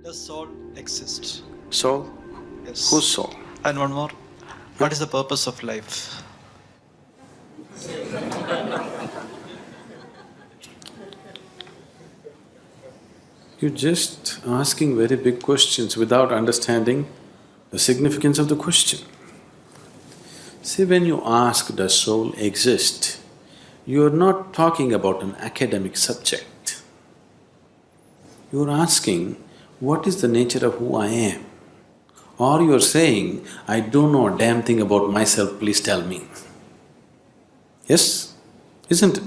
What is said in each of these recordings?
Does soul exist? Soul? Whose Yes. soul? And one more. What is the purpose of life? You're just asking very big questions without understanding the significance of the question. See, when you ask, does soul exist, you're not talking about an academic subject. You're asking, what is the nature of who I am? Or you're saying, I don't know a damn thing about myself, please tell me. Yes? Isn't it?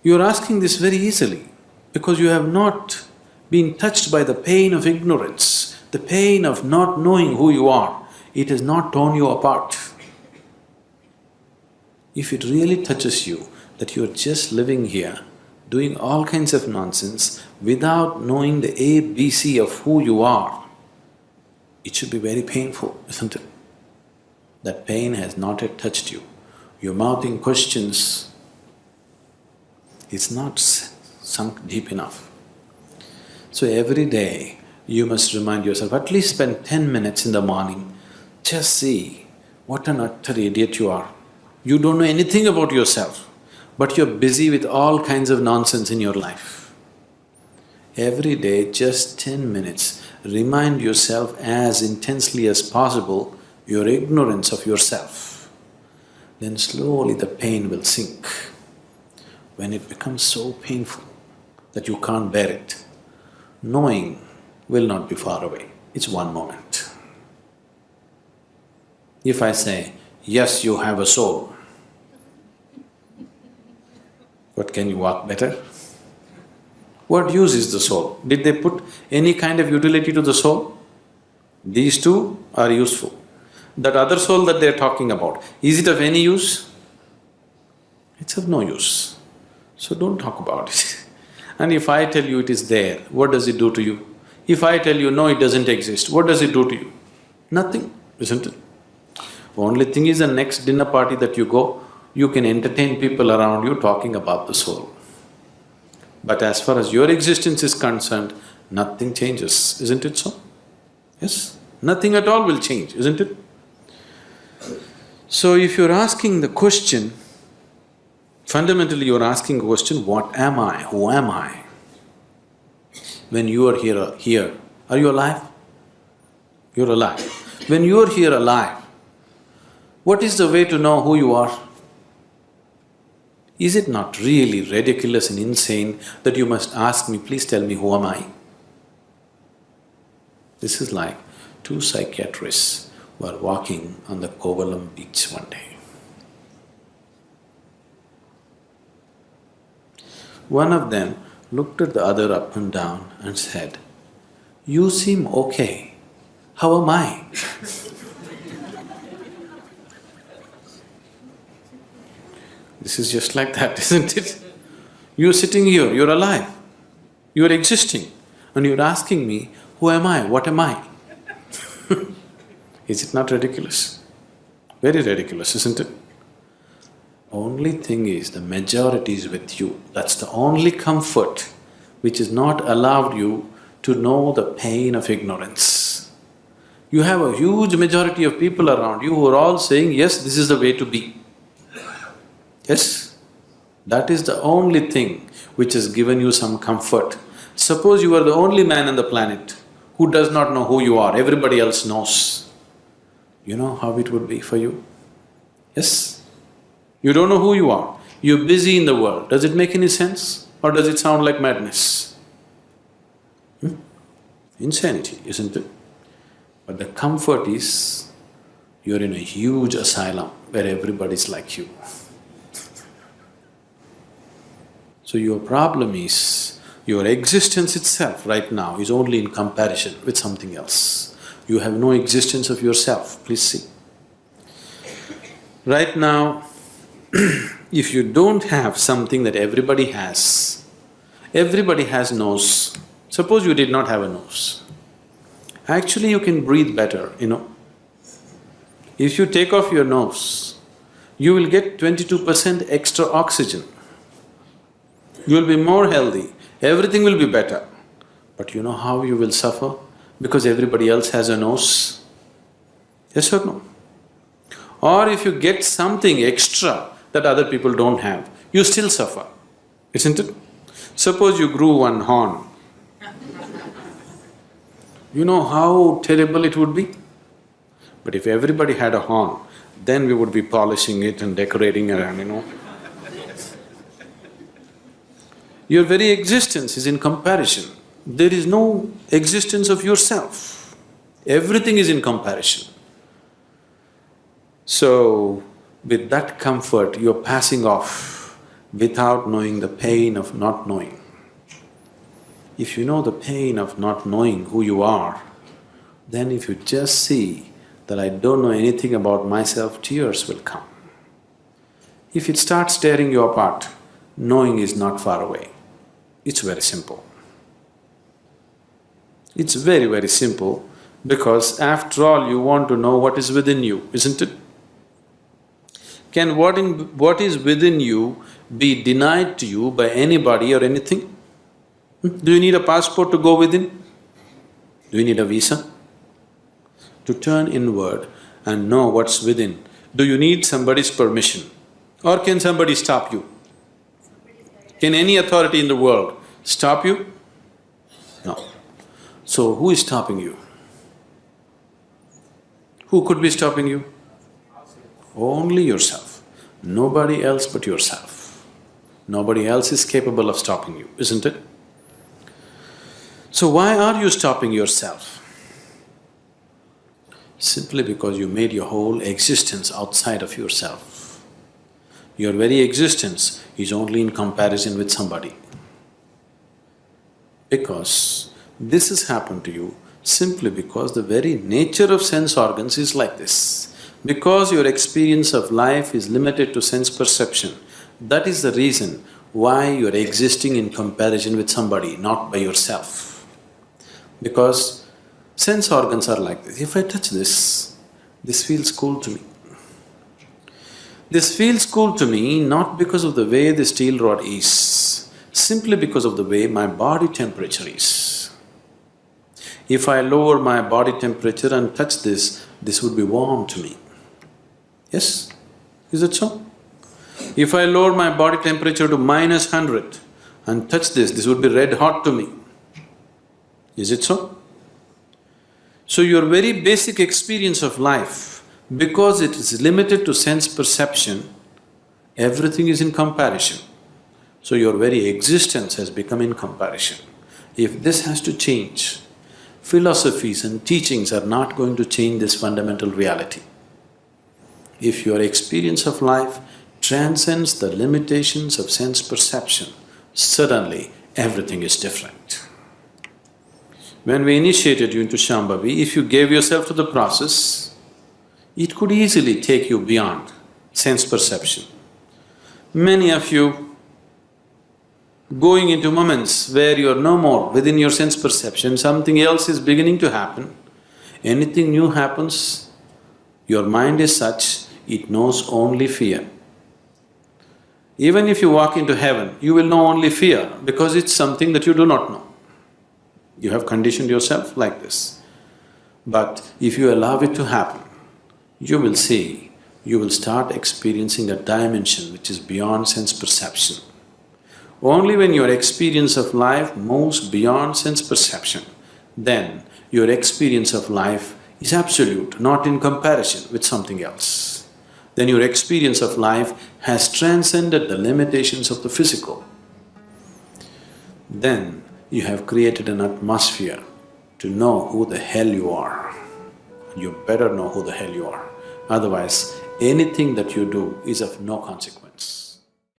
You're asking this very easily because you have not been touched by the pain of ignorance, the pain of not knowing who you are. It has not torn you apart. If it really touches you that you're just living here, doing all kinds of nonsense without knowing the ABC of who you are, it should be very painful, isn't it? That pain has not yet touched you. You're mouthing questions, it's not sunk deep enough. So every day you must remind yourself, at least spend 10 minutes in the morning, just see what an utter idiot you are. You don't know anything about yourself, but you're busy with all kinds of nonsense in your life. Every day, just 10 minutes, remind yourself as intensely as possible your ignorance of yourself. Then slowly the pain will sink. When it becomes so painful that you can't bear it, knowing will not be far away, it's one moment. If I say, yes, you have a soul, what, can you walk better? What use is the soul? Did they put any kind of utility to the soul? These two are useful. That other soul that they're talking about, is it of any use? It's of no use. So don't talk about it. And if I tell you it is there, what does it do to you? If I tell you, no, it doesn't exist, what does it do to you? Nothing, isn't it? Only thing is, the next dinner party that you go, you can entertain people around you talking about the soul. But as far as your existence is concerned, nothing changes, isn't it so? Yes? Nothing at all will change, isn't it? So if you're asking the question, fundamentally you're asking a question, what am I? Who am I? When you are here, are you alive? You're alive. When you're here alive, what is the way to know who you are? Is it not really ridiculous and insane that you must ask me, please tell me, who am I? This is like two psychiatrists were walking on the Kovalam beach one day. One of them looked at the other up and down and said, you seem okay, how am I? This is just like that, isn't it? You're sitting here, you're alive, you're existing, and you're asking me, who am I, what am I? Is it not ridiculous? Very ridiculous, isn't it? Only thing is, the majority is with you. That's the only comfort which is not allowed you to know the pain of ignorance. You have a huge majority of people around you who are all saying, yes, this is the way to be. Yes? That is the only thing which has given you some comfort. Suppose you are the only man on the planet who does not know who you are, everybody else knows. You know how it would be for you? Yes? You don't know who you are, you're busy in the world. Does it make any sense or does it sound like madness? Insanity, isn't it? But the comfort is, you're in a huge asylum where everybody's like you. So your problem is, your existence itself right now is only in comparison with something else. You have no existence of yourself, please see. Right now, if you don't have something that everybody has nose. Suppose you did not have a nose. Actually, you can breathe better, you know. If you take off your nose, you will get 22% extra oxygen. You will be more healthy, everything will be better. But you know how you will suffer? Because everybody else has a nose. Yes or no? Or if you get something extra that other people don't have, you still suffer, isn't it? Suppose you grew one horn. You know how terrible it would be? But if everybody had a horn, then we would be polishing it and decorating around, Your very existence is in comparison. There is no existence of yourself. Everything is in comparison. So, with that comfort, you're passing off without knowing the pain of not knowing. If you know the pain of not knowing who you are, then if you just see that I don't know anything about myself, tears will come. If it starts tearing you apart, knowing is not far away. It's very simple. It's very, very simple because after all you want to know what is within you, isn't it? Can what is within you be denied to you by anybody or anything? Do you need a passport to go within? Do you need a visa? To turn inward and know what's within, do you need somebody's permission? Or can somebody stop you? Can any authority in the world stop you? No. So who is stopping you? Who could be stopping you? Only yourself. Nobody else but yourself. Nobody else is capable of stopping you, isn't it? So why are you stopping yourself? Simply because you made your whole existence outside of yourself. Your very existence is only in comparison with somebody. Because this has happened to you simply because the very nature of sense organs is like this. Because your experience of life is limited to sense perception, that is the reason why you're existing in comparison with somebody, not by yourself. Because sense organs are like this. If I touch this feels cool to me. This feels cool to me not because of the way the steel rod is, simply because of the way my body temperature is. If I lower my body temperature and touch this would be warm to me. Yes? Is it so? If I lower my body temperature to -100 and touch this would be red hot to me. Is it so? So your very basic experience of life, because it is limited to sense perception, everything is in comparison. So your very existence has become in comparison. If this has to change, philosophies and teachings are not going to change this fundamental reality. If your experience of life transcends the limitations of sense perception, suddenly everything is different. When we initiated you into Shambhavi, if you gave yourself to the process, it could easily take you beyond sense perception. Many of you going into moments where you're no more within your sense perception, something else is beginning to happen. Anything new happens, your mind is such, it knows only fear. Even if you walk into heaven, you will know only fear because it's something that you do not know. You have conditioned yourself like this. But if you allow it to happen, you will see, you will start experiencing a dimension which is beyond sense perception. Only when your experience of life moves beyond sense perception, then your experience of life is absolute, not in comparison with something else. Then your experience of life has transcended the limitations of the physical. Then you have created an atmosphere to know who the hell you are. You better know who the hell you are. Otherwise, anything that you do is of no consequence.